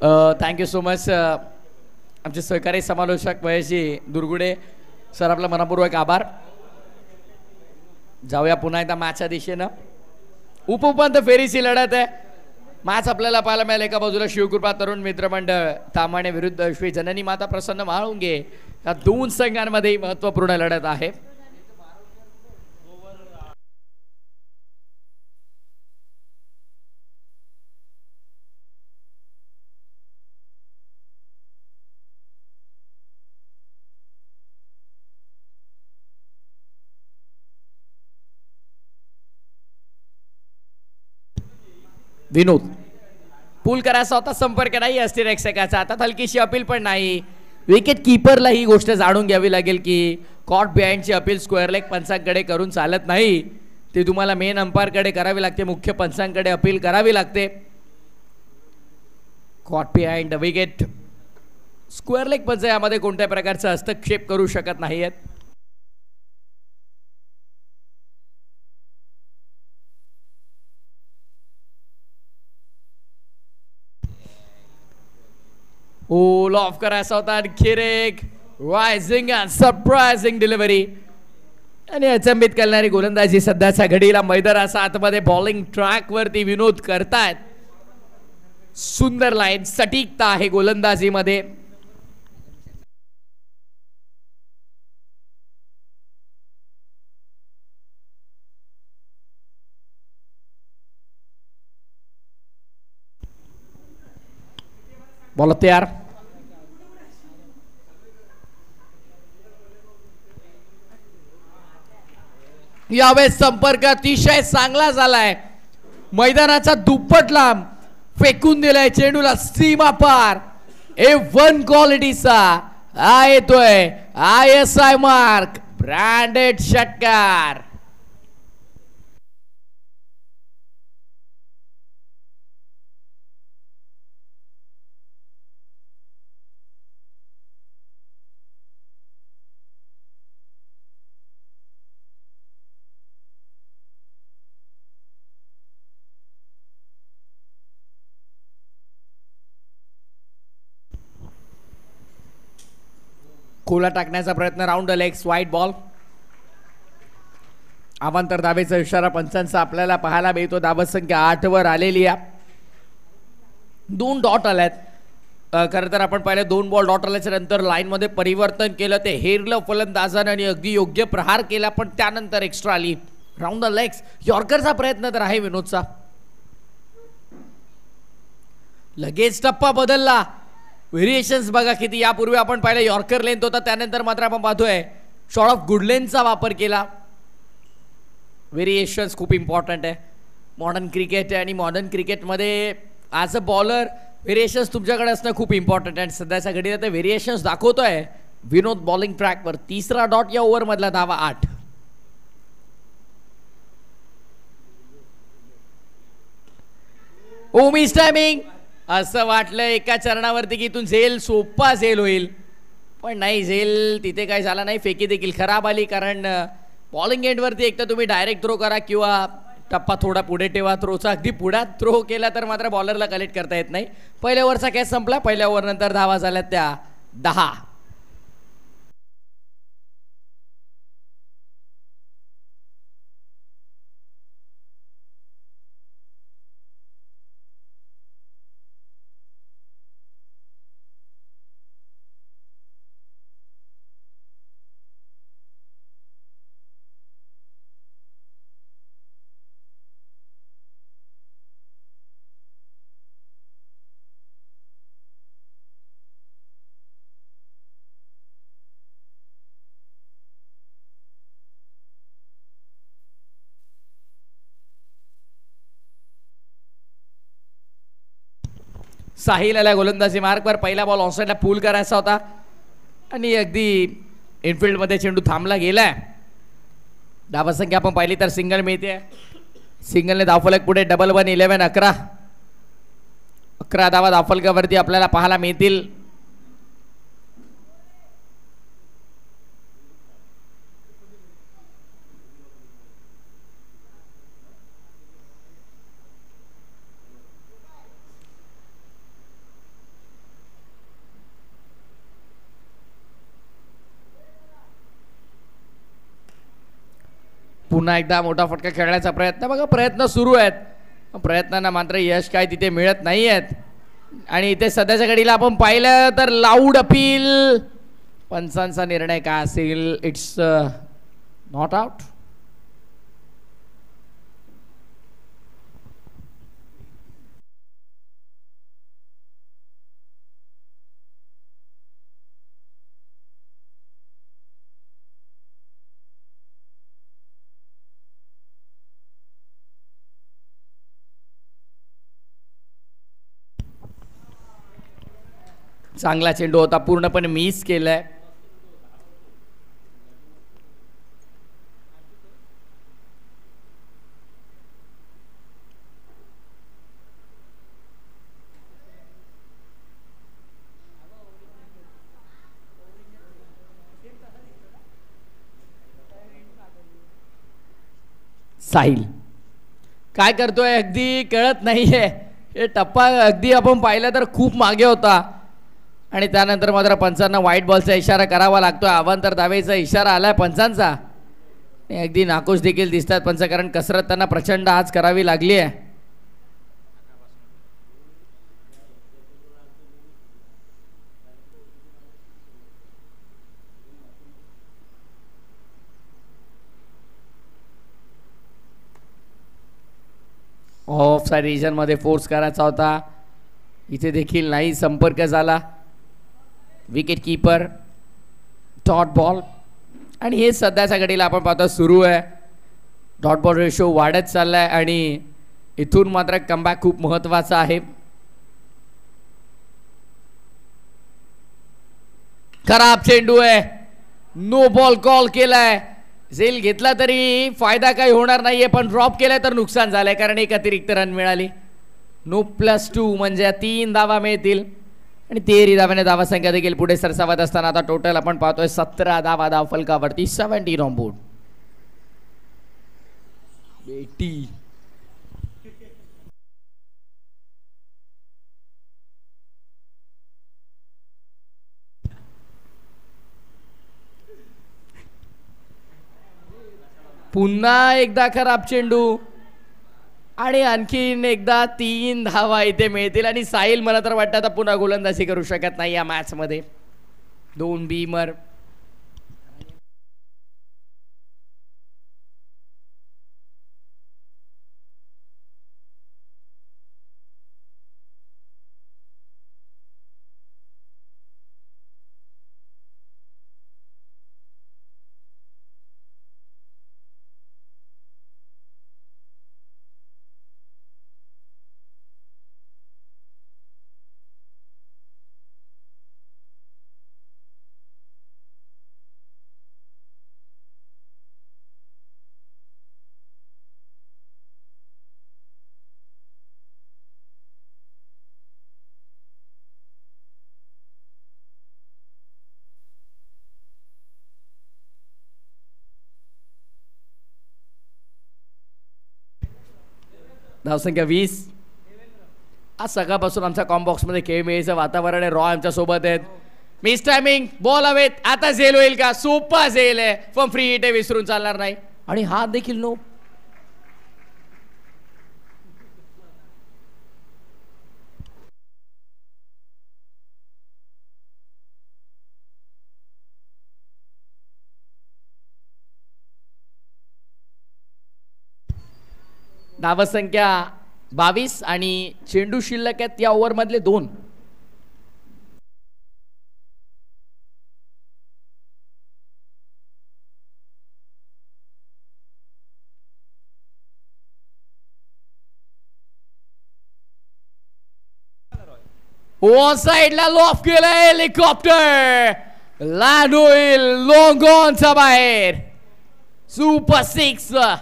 Thank you so much आमचे सहकारी समालोचक महेशजी दुर्गुडे सर, आपला मनपूर्वक आभार. जाऊया पुन्हा एकदा मॅचच्या दिशेनं. उपउपांत फेरीची लढत आहे. मॅच आपल्याला पाहायला मिळालं. एका बाजूला शिवकृपा तरुण मित्रमंडळ तामाणे विरुद्ध श्री जननी माता प्रसन्न म्हाळुंगे या दोन संघांमध्ये महत्त्वपूर्ण लढत आहे. विनोद पूल करायचा होता, संपर्क नाही असतील रक्षकाचा. आता हलकीशी अपील पण नाही. विकेट किपरला ही गोष्ट जाणून घ्यावी लागेल की कॉट बिहाइंडची अपील स्क्वेअर लेग पंचांकडे करून चालत नाही. ते तुम्हाला मेन अंपायरकडे करावी लागते, मुख्य पंचांकडे अपील करावी लागते. Caught behind wicket. Square leg पंच यामध्ये कोणत्या प्रकारचा हस्तक्षेप करू शकत नाही आहेत. ओल ऑफ करायचा होता. आणखी एक रायझिंग अँड सरप्राइझिंग डिलिव्हरी आणि अचंबित करणारी गोलंदाजी सध्याच्या घडीला मैदानाच्या आतमध्ये बॉलिंग ट्रॅक वरती विनोद करतायत. सुंदर लाईन, सटीकता आहे गोलंदाजीमध्ये. बॉल तयार. यावेळेस संपर्क अतिशय चांगला झालाय. मैदानाचा दुप्पट लांब फेकून दिलाय चेंडूला सीमा पार. A1 क्वालिटीचा हा येतोय ISI मार्क ब्रँडेड षटकार. खोला टाकण्याचा प्रयत्न, राऊंड लेग्स, वाईट बॉल. अवांतर धावेचा इशारा पंचांचा आपल्याला पाहायला मिळतो. धावत संख्या 8 वर आलेली आहे. 2 डॉट आल्यात. खरं तर आपण पाहिलं 2 बॉल डॉट आल्याच्या नंतर लाईन मध्ये परिवर्तन केलं, ते हेरलं फलंदाजानं आणि अगदी योग्य प्रहार केला, पण त्यानंतर एक्स्ट्रा आली. Round the legs. यॉर्करचा प्रयत्न तर आहे विनोदचा. लगेच टप्पा बदलला. व्हेरिएशन्स बघा किती. यापूर्वी आपण पाहिलं यॉर्कर लेंथ होता, त्यानंतर मात्र आपण पाहतोय शॉर्ट ऑफ गुड लेंथचा वापर केला. व्हेरिएशन्स खूप इम्पॉर्टंट आहे मॉडर्न क्रिकेट आहे, आणि मॉडर्न क्रिकेटमध्ये ॲज अ बॉलर व्हेरिएशन्स तुमच्याकडे असणं खूप इम्पॉर्टंट आहे. आणि सध्याच्या घडीला ते व्हेरिएशन्स दाखवतोय विनोद बॉलिंग ट्रॅकवर. तिसरा डॉट या ओव्हरमधला धावा 8. Miss timing. असं वाटलं एका चरणावरती की इथून झेल सोपा झेल होईल, पण नाही, झेल तिथे काय झाला नाही. फेकी देखील खराब आली, कारण बॉलिंग एंडवरती एक तर तुम्ही डायरेक्ट थ्रो करा किंवा टप्पा थोडा पुढे ठेवा. थ्रोचा अगदी पुढ्यात थ्रो केला तर मात्र बॉलरला कलेक्ट करता येत नाही. पहिल्या ओव्हरचा कॅच संपला. पहिल्या ओव्हर नंतर धावा झाल्या त्या 10. साहिल आला गोलंदाजी मार्कवर. पहिला बॉल ऑनसाइडला पूल करायचा होता आणि अगदी इनफिल्डमध्ये चेंडू थांबला गेलाय. धावसंख्या आपण पाहिली तर सिंगल मिळते. सिंगलने धावफलक पुढे. डबल 1 11 11 11 धावा धावफलकावरती आपल्याला पाहायला मिळतील. पुन्हा एकदा मोठा फटका खेळण्याचा प्रयत्न. बघा प्रयत्न सुरू आहेत, प्रयत्नांना मात्र यश काय तिथे मिळत नाही आहेत. आणि इथे सध्याच्या घडीला आपण पाहिलं तर लाऊड अपील. पंचांचा निर्णय काय असेल? It's not out. चांगला चेंडू होता, पूर्णपणे मिस केलाय. साहिल काय करतोय अगदी कळत नाहीये. हे टप्पा अगदी आपण पाहिलं तर खूप मागे होता आणि त्यानंतर मात्र पंचांना व्हाईट बॉलचा इशारा करावा लागतोय. अवांतर धावेचा इशारा आलाय पंचांचा. अगदी नाखुश देखील दिसतात पंच, कारण कसरत त्यांना प्रचंड आज करावी लागली आहे. ऑफ साइड रिजन मध्ये फोर्स करायचा होता, इथे देखील नाही संपर्क झाला. Wicket keeper dot ball. आणि हे सध्याच्या घडीला आपण पाहतो सुरू आहे. डॉट बॉल रेशो वाढत चाललाय आणि इथून मात्र कमबॅक खूप महत्वाचा आहे. खराब चेंडू आहे, नो बॉल कॉल केलाय. झेल घेतला तरी फायदा काही होणार नाहीये, पण ड्रॉप केलाय तर नुकसान झालंय, कारण एक अतिरिक्त रन मिळाली. नो +2 म्हणजे 3 धावा मिळतील आणि 13 धाव्याने धावा संख्या देखील पुढे सरसावत असताना आता टोटल आपण पाहतोय 17 धावा धाव फलकावरती. 17 ऑन बोर्ड. बेटी पुन्हा एकदा खराब चेंडू आणि आणखीन एकदा 3 धावा इथे मिळतील आणि साहिल मला तर वाटतं आता पुन्हा गोलंदाजी करू शकत नाही या मॅच मध्ये. 2 बीमर. धावसंख्या 20. आज सकाळपासून आमच्या कॉम्बॉक्स मध्ये खेळ मिळायचं वातावरण आहे. रॉ आमच्या सोबत आहेत. मिस टायमिंग बॉल हवेत. आता झेल होईल का? सोपा झेल आहे, पण फ्री हिट आहे, विसरून चालणार नाही. आणि हा देखील नो. धावसंख्या 22 आणि चेंडू शिल्लक आहेत या ओव्हर मधले 2. वन साइडला लॉफ केलाय हेलिकॉप्टर. लँड होईल लॉंग ऑनचा बाहेर. सुपर 6.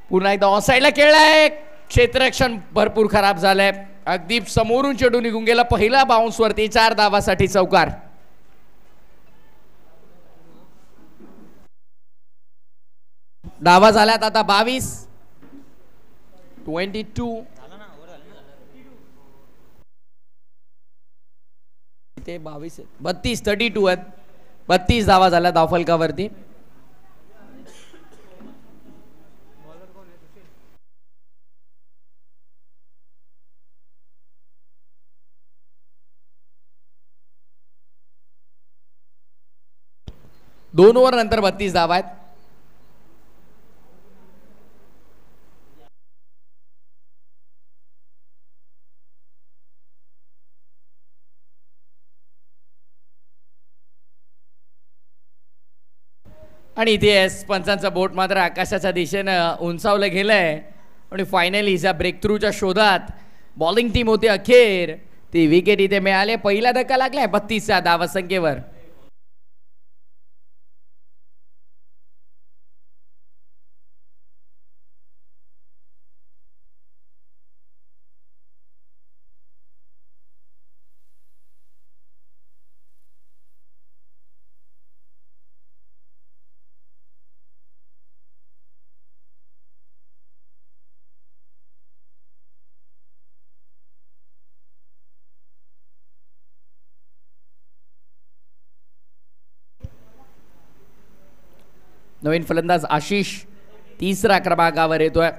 पुन्हा एकदा ऑन साइडला खेळलाय. क्षेत्ररक्षण भरपूर खराब झालंय. अगदी समोरून चेंडू निघून गेला. पहिला बाउन्स वरती 4 धावासाठी चौकार. धावा झाल्यात आता 22. 22 ते 22 32 32 आहेत. 32 धावा झाल्या धावफलकावरती. दोन ओव्हर नंतर 32 धावा आहेत. आणि इथे पंचांचं बोट मात्र आकाशाच्या दिशेनं उंचावलं गेलंय आणि फायनली ज्या ब्रेक थ्रूच्या शोधात बॉलिंग टीम होती अखेर ती विकेट इथे मिळाले. पहिला धक्का लागलाय 32च्या धावसंख्येवर. नवीन फलंदाज आशिष तिसऱ्या क्रमांकावर येतोय.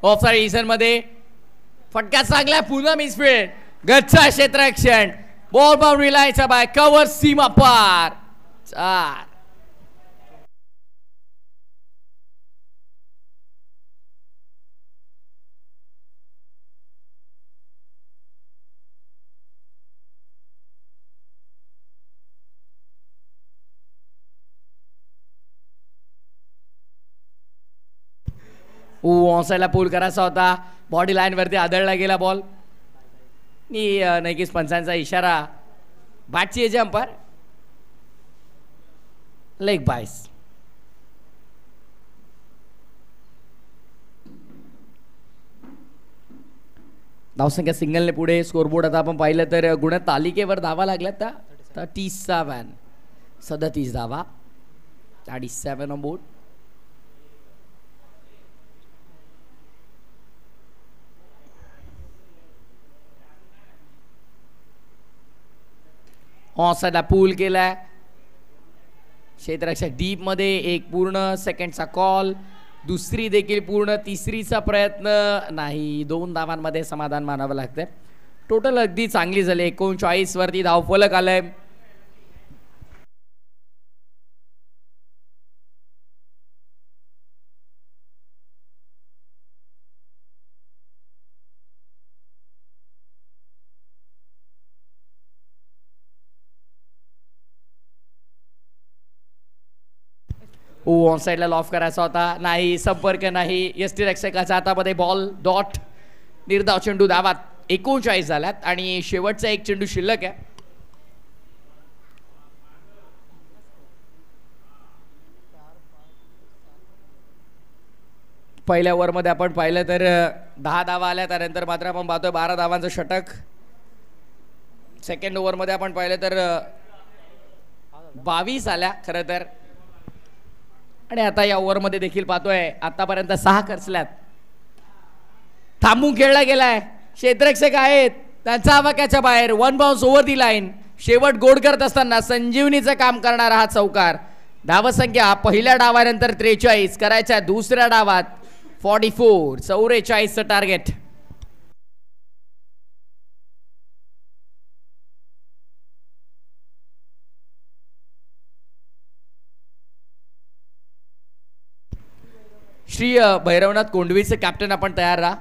ऑफसाइड इझन मध्ये फटका चांगला पुन्हा मिसफिल्ड. गच्चा क्षेत्ररक्षण. बॉल बाउंड्री लाईनच्या बाय कव्हर सीमा पार. 4. ऑनसाईडला पूल करायचा होता. बॉडी लाईन वरती आदळला गेला बॉल. नक्कीच पंचांचा इशारा. बॅटची एज अंपायर. लेग बायस. धावसंख्या सिंगलने पुढे. स्कोरबोर्ड आता आपण पाहिलं तर गुण तालिकेवर धावा लागल्यात त्या 37. 37 धावा. 37 ऑन बोर्ड. ऑनसाइडला पूल केलाय. क्षेत्ररक्षक डीप मध्ये. एक पूर्ण सेकंडचा कॉल. दुसरी देखील पूर्ण. तिसरीचा प्रयत्न नाही. 2 धावांमध्ये समाधान मानावं लागतंय. टोटल अगदी चांगली झाली. 39 वरती धावफलक आलंय. ऑन साईडला लॉफ करायचा होता. नाही. संपर्क नाही. यष्टी रक्षकाच्या हातामध्ये बॉल. डॉट. निर्धाव चेंडू. धावात 39 झाल्यात आणि शेवटचा एक चेंडू शिल्लक आहे. पहिल्या ओव्हरमध्ये आपण पाहिलं तर 10 धावा आल्या. त्यानंतर मात्र आपण पाहतोय 12 धावांचं षटक. सेकंड ओव्हरमध्ये आपण पाहिलं तर 22 आल्या खरं तर. आणि आता या ओव्हरमध्ये देखील पाहतोय आतापर्यंत 6 खर्चल्यात. थांबून खेळला गेलाय. क्षेत्ररक्षक आहेत त्यांचा आवाक्याच्या बाहेर. 1 बाउन्स ओव्हर दी लाईन. शेवट गोड करत असताना संजीवनीचं काम करणारा हा चौकार. धावसंख्या पहिल्या डावानंतर 43 करायच्या. दुसऱ्या डावात 44. 44चं टार्गेट. श्री भैरवनाथ कोंडवीचे कॅप्टन आपण तयार राहा.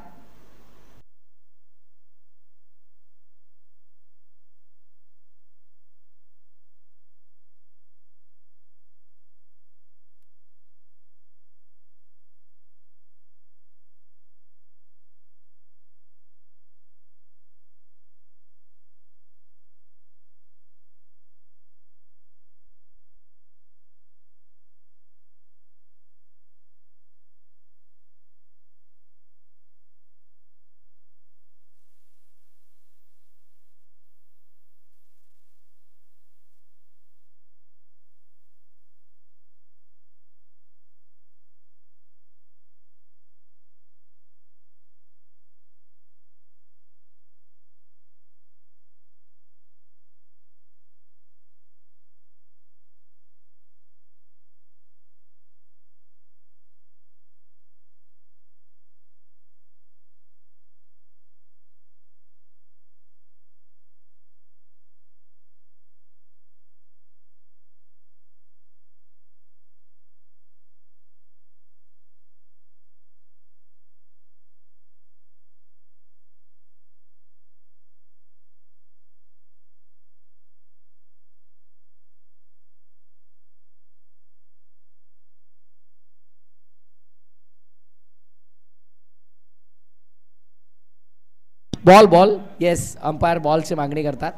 बॉल बॉल येस अंपायर बॉलची मागणी करतात.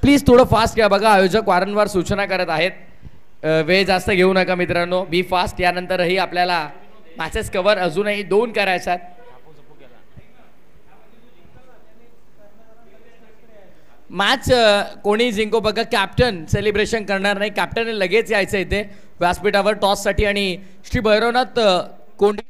प्लीज थोडं फास्ट घ्या बघा आयोजक वारंवार सूचना करत आहेत. वेळ जास्त घेऊ नका मित्रांनो. B fast. यानंतरही आपल्याला मॅचेस कव्हर अजूनही 2 करायच्यात. मॅच कोणी जिंको बघा. कॅप्टन सेलिब्रेशन करणार नाही. कॅप्टन लगेच यायचं इथे व्यासपीठावर टॉससाठी आणि श्री भैरवनाथ कोंडी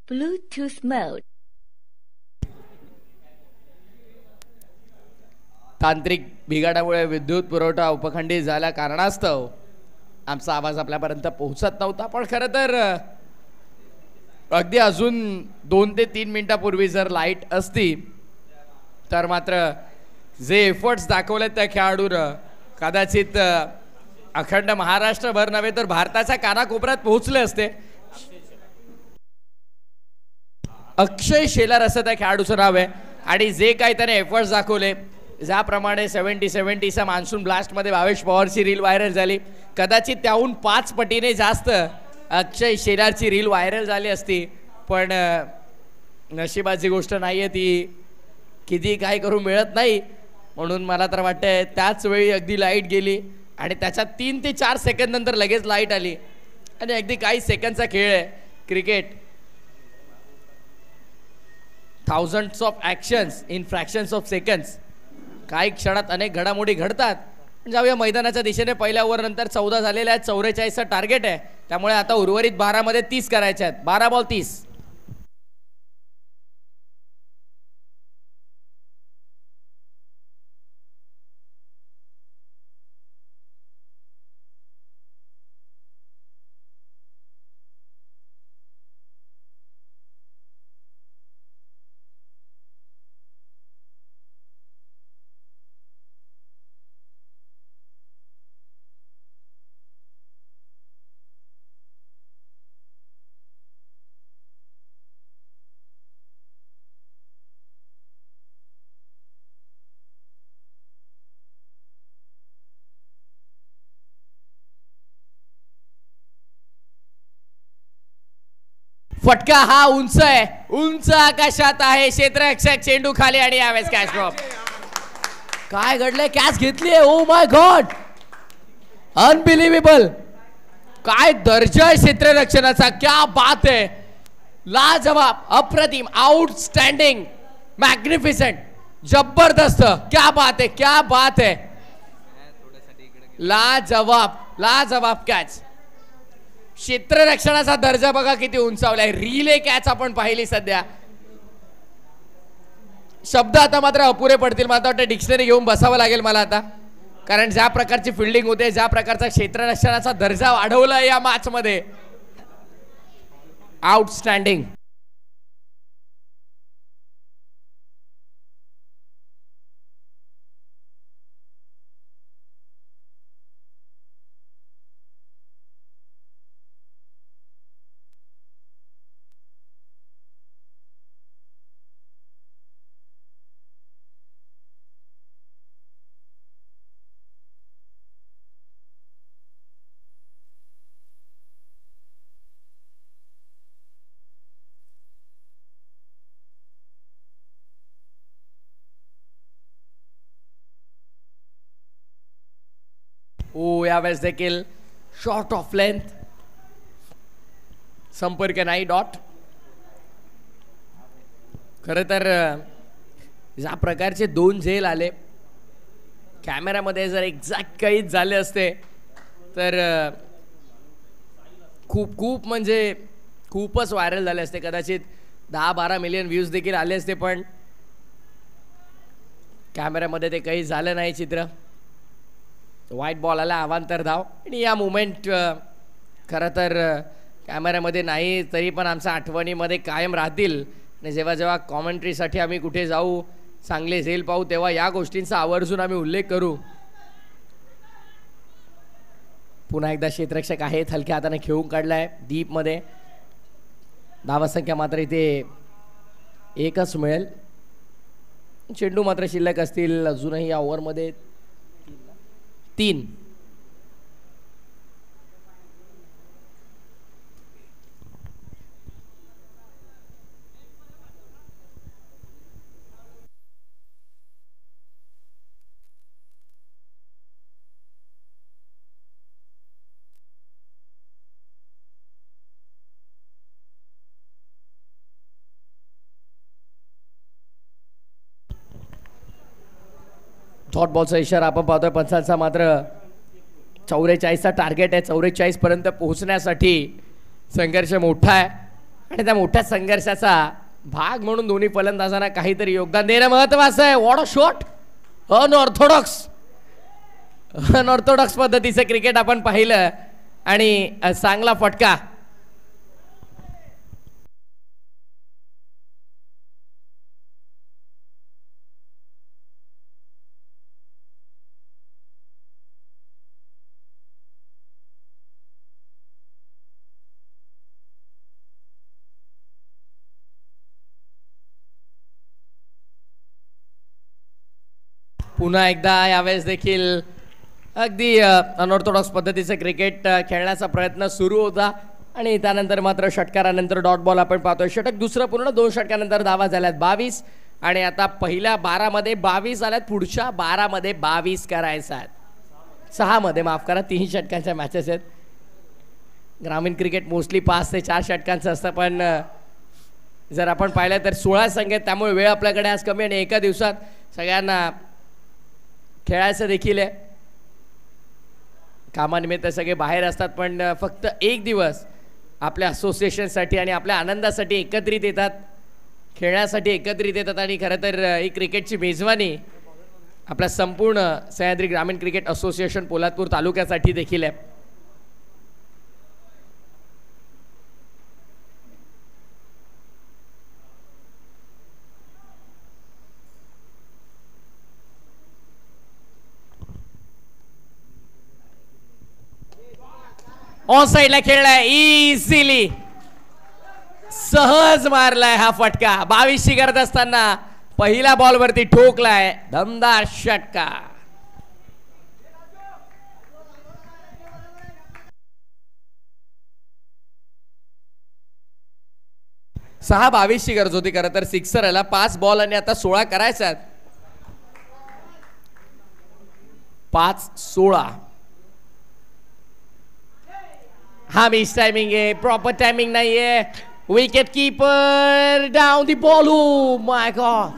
Bluetooth mode. तांत्रिक बिघाडामुळे विद्युत पुरवठा उपखंडित झाल्या कारणास्तव आमचा आवाज आपल्यापर्यंत पोहोचत नव्हता. पण खरं तर अगदी अजून 2 ते 3 मिनिटापूर्वी जर लाईट असती तर मात्र जे एफर्ट्स दाखवलेत त्या खेळाडूनं कदाचित अखंड महाराष्ट्रभर नव्हे तर भारताच्या कानाकोपऱ्यात पोहोचले असते. अक्षय शेलार असं त्या खेळाडूचं नाव आहे आणि जे काही त्याने एफर्ट्स दाखवले, ज्याप्रमाणे 70-70चा मान्सून ब्लास्टमध्ये भावेश पवारची रील व्हायरल झाली, कदाचित त्याहून 5 पटीने जास्त अक्षय शेलारची रील व्हायरल झाली असती. पण नशिबाची गोष्ट नाही आहे ती, किती काय करू मिळत नाही. म्हणून मला तर वाटतंय त्याच वेळी अगदी लाईट गेली आणि त्याच्या 3 ते 4 सेकंद नंतर लगेच लाईट आली आणि अगदी काही सेकंदचा खेळ आहे cricket. Thousands of actions in fractions of seconds. काही क्षणात अनेक घडामोडी घडतात. जाऊया मैदानाच्या दिशेने. पहिल्या ओव्हरनंतर 14 झालेल्या आहेत. 44चं टार्गेट आहे, त्यामुळे आता उर्वरित 12 मध्ये 30 करायचे आहेत. 12 बॉल 30. फटका हा उंच आहे, उंच आकाशात आहे. क्षेत्ररक्षक चेंडू खाली आणि यावेळेस कॅच ड्रॉप. काय घडलंय? कॅच घेतली आहे. ओ माय गॉड, अनबिलिव्हेबल. काय दर्जा आहे क्षेत्ररक्षणाचा. क्या बात आहे. लाजवाब, अप्रतिम, आउटस्टँडिंग, मॅग्निफिसंट, जबरदस्त. क्या बात आहे, क्या बात आहे. लाजवाब, लाजवाब कॅच. क्षेत्ररक्षणाचा दर्जा बघा किती उंचावलाय. रिले कॅच आपण पाहिली सध्या. शब्द आता मात्र अपुरे पडतील. मला वाटतं डिक्शनरी घेऊन बसावं लागेल मला आता, कारण ज्या प्रकारची फिल्डिंग होते, ज्या प्रकारचा क्षेत्ररक्षणाचा दर्जा वाढवला या मॅच मध्ये, आउटस्टँडिंग. ओ यावेळेस देखील शॉर्ट ऑफ लेंथ, संपर्क नाही, डॉट. खरं तर ज्या प्रकारचे 2 झेल आले कॅमेऱ्यामध्ये, जर एक्झॅक्ट काहीच झाले असते तर खूप खूप म्हणजे खूपच व्हायरल झाले असते. कदाचित 10-12 मिलियन व्ह्यूज देखील आले असते. पण कॅमेऱ्यामध्ये ते काही झालं नाही चित्र. व्हाईट बॉल आला, अवांतर धाव. आणि या मुमेंट खरं तर कॅमेऱ्यामध्ये नाही तरी पण आमच्या आठवणीमध्ये कायम राहतील. आणि जेव्हा जेव्हा कॉमेंट्रीसाठी आम्ही कुठे जाऊ, चांगले झेल पाहू, तेव्हा या गोष्टींचा आवर्जून आम्ही उल्लेख करू. पुन्हा एकदा क्षेत्ररक्षक आहेत, हलक्या हाताने खेळून काढलाय डीपमध्ये. धावसंख्या मात्र इथे 1च मिळेल. चेंडू मात्र शिल्लक असतील अजूनही या ओव्हरमध्ये 3. डॉट बॉलचा इशारा आपण पाहतोय. पंचांचा मात्र 44चा टार्गेट आहे. 44 पर्यंत पोहोचण्यासाठी संघर्ष मोठा आहे आणि त्या मोठ्या संघर्षाचा भाग म्हणून दोन्ही फलंदाजांना काहीतरी योगदान देणं महत्त्वाचं आहे. What a shot. अनऑर्थोडॉक्स पद्धतीचं क्रिकेट आपण पाहिलं आणि चांगला फटका. पुन्हा एकदा यावेळेस देखील अगदी अनऑर्थोडॉक्स पद्धतीचं क्रिकेट खेळण्याचा प्रयत्न सुरू होता आणि त्यानंतर मात्र षटकारानंतर डॉट बॉल आपण पाहतोय. षटक दुसरं पूर्ण, 2 षटकानंतर धावा झाल्यात 22 आणि आता पहिल्या 12मध्ये 22 आल्यात, पुढच्या 12मध्ये 22 करायचा आहेत. 6मध्ये माफ करा, 3 षटकांच्या मॅचेस आहेत. ग्रामीण क्रिकेट मोस्टली 5 ते 4 षटकांचं असतं, पण जर आपण पाहिलं तर 16 संघ आहेत, त्यामुळे वेळ आपल्याकडे आज कमी आणि एका दिवसात सगळ्यांना खेळायचं देखील आहे. कामानिमित्त सगळे बाहेर असतात, पण फक्त एक दिवस आपल्या असोसिएशनसाठी आणि आपल्या आनंदासाठी एकत्रित येतात, खेळण्यासाठी एकत्रित येतात. आणि खरं तर ही क्रिकेटची मेजवानी आपल्या संपूर्ण सह्याद्री ग्रामीण क्रिकेट असोसिएशन पोलादपूर तालुक्यासाठी देखील आहे. ऑन साईडला खेळलाय, इझिली सहज मारलाय हा फटका. 22शी करत असताना पहिल्या बॉलवरती ठोकलाय, दमदार षटका. सहा 22ची गरज होती खरं तर सिक्सरला. 5 बॉल आणि आता 16 करायच्यात. 5-16. हा मिस टायमिंग आहे, प्रॉपर टायमिंग नाहीये. Wicket keeper down the ball. Oh my god.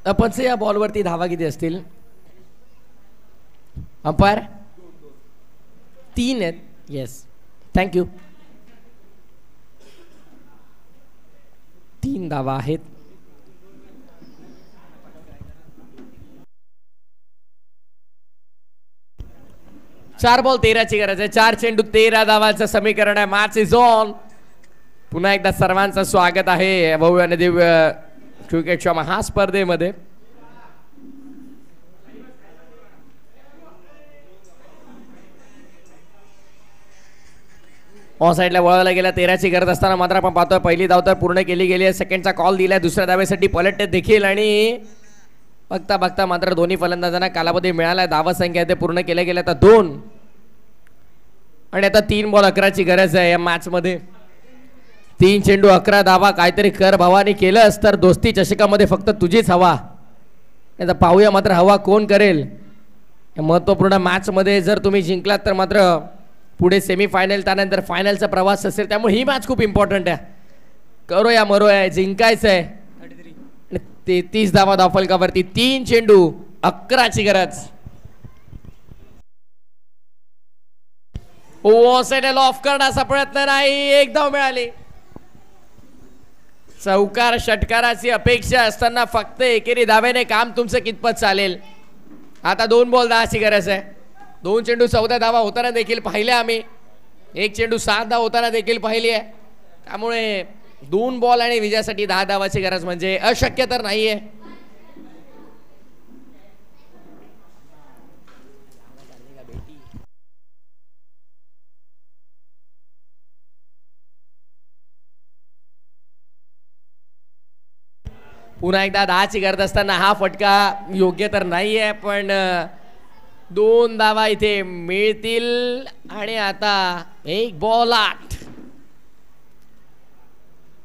अपनचे या बॉलवरती धावा किती असतील? अंपायर 3 आहेत. Yes, thank you. 3 धावा आहेत. चार बॉल 13ची गरज आहे. 4 चेंडू 13 धावांचं समीकरण आहे. Match is on. पुन्हा एकदा सर्वांचं स्वागत आहे भव्य आणि दिव्य क्रिकेटच्या महास्पर्धेमध्ये. ऑन साईडला वळायला गेला. 13ची गरज असताना मात्र आपण पाहतोय पहिली धाव तर पूर्ण केली गेली आहे. सेकंडचा कॉल दिलाय दुसऱ्या धावेसाठी पलट देखील आणि बघता बघता मात्र दोन्ही फलंदाजांना कालावधी मिळालाय. धावा संख्या ते पूर्ण केल्या गेल्या आता 2 आणि आता 3 बॉल 11ची गरज आहे या मॅच मध्ये. 3 चेंडू 11 धावा. काहीतरी कर भावानी केलंस तर दोस्ती चषकामध्ये फक्त तुझीच हवा. आता पाहूया मात्र हवा कोण करेल या महत्त्वपूर्ण मॅच मध्ये. जर तुम्ही जिंकलात तर मात्र पुढे सेमीफायनल त्यानंतर फायनलचा प्रवास असेल. त्यामुळे ही मॅच खूप इम्पॉर्टंट आहे. करूया मरूया जिंकायचं आहे. 33 धावा धावफलकावरती. 3 चेंडू 11ची गरज. ऑफ करण्याचा प्रयत्न नाही. 1 धाव मिळाली. चौकार षटकाराची अपेक्षा असताना फक्त एकेरी धावेने काम तुमचं कितपत चालेल. आता 2 बॉल 10ची गरज आहे. 2 चेंडू 14 धावा होताना देखील पाहिल्या आम्ही. 1 चेंडू 7 धाव होताना देखील पाहिली आहे. त्यामुळे 2 बॉल आणि विजयासाठी 10 धावाची गरज म्हणजे अशक्य तर नाहीये. पुन्हा एकदा 10ची गरज असताना हा फटका योग्य तर नाहीये पण 2 धावा इथे मिळतील. आणि आता 1 बॉल 8.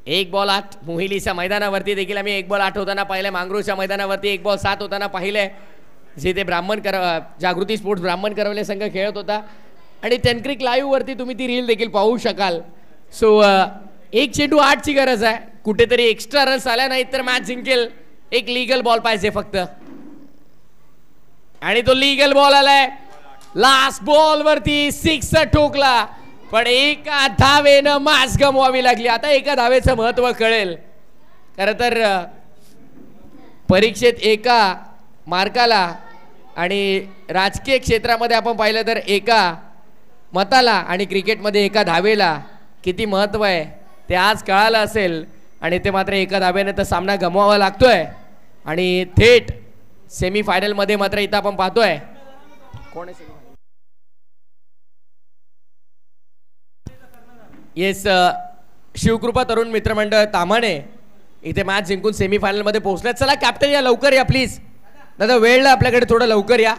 1 बॉल 8 मोहिलीच्या मैदानावरती देखील आम्ही 1 बॉल 8 होताना पाहिलंय. मांगरूळच्या मैदानावरती 1 बॉल 7 होताना पाहिलंय. जिथे जागृती स्पोर्ट्स ब्राह्मण करवले संघ खेळत होता. आणि टेनक्रिक लाईव्ह वरती तुम्ही ती रील देखील पाहू शकाल. सो 1 चेंडू 8ची गरज आहे. कुठेतरी एक्स्ट्रा रन्स आल्या नाहीत तर मॅच जिंकेल. एक लीगल बॉल पाहिजे फक्त आणि तो लीगल बॉल आलाय. लास्ट बॉल वरती 6 ठोकला पण एका धावेनं मॅच गमवावी लागली. आता एका धावेचं महत्व कळेल. खरं तर परीक्षेत एका मार्काला आणि राजकीय क्षेत्रामध्ये आपण पाहिलं तर एका मताला आणि क्रिकेटमध्ये एका धावेला किती महत्व आहे ते आज कळालं असेल. आणि ते मात्र एका धावेने तर सामना गमवावा लागतोय. आणि थेट सेमीफायनल मध्ये मात्र इथं आपण पाहतोय कोण आहे. येस, शिवकृपा तरुण मित्रमंडळ ताम्हाणे इथे मॅच जिंकून सेमीफायनल मध्ये पोहोचले. चला कॅप्टन या लवकर या प्लीज. दादा वेळ आपल्याकडे थोडं लवकर या.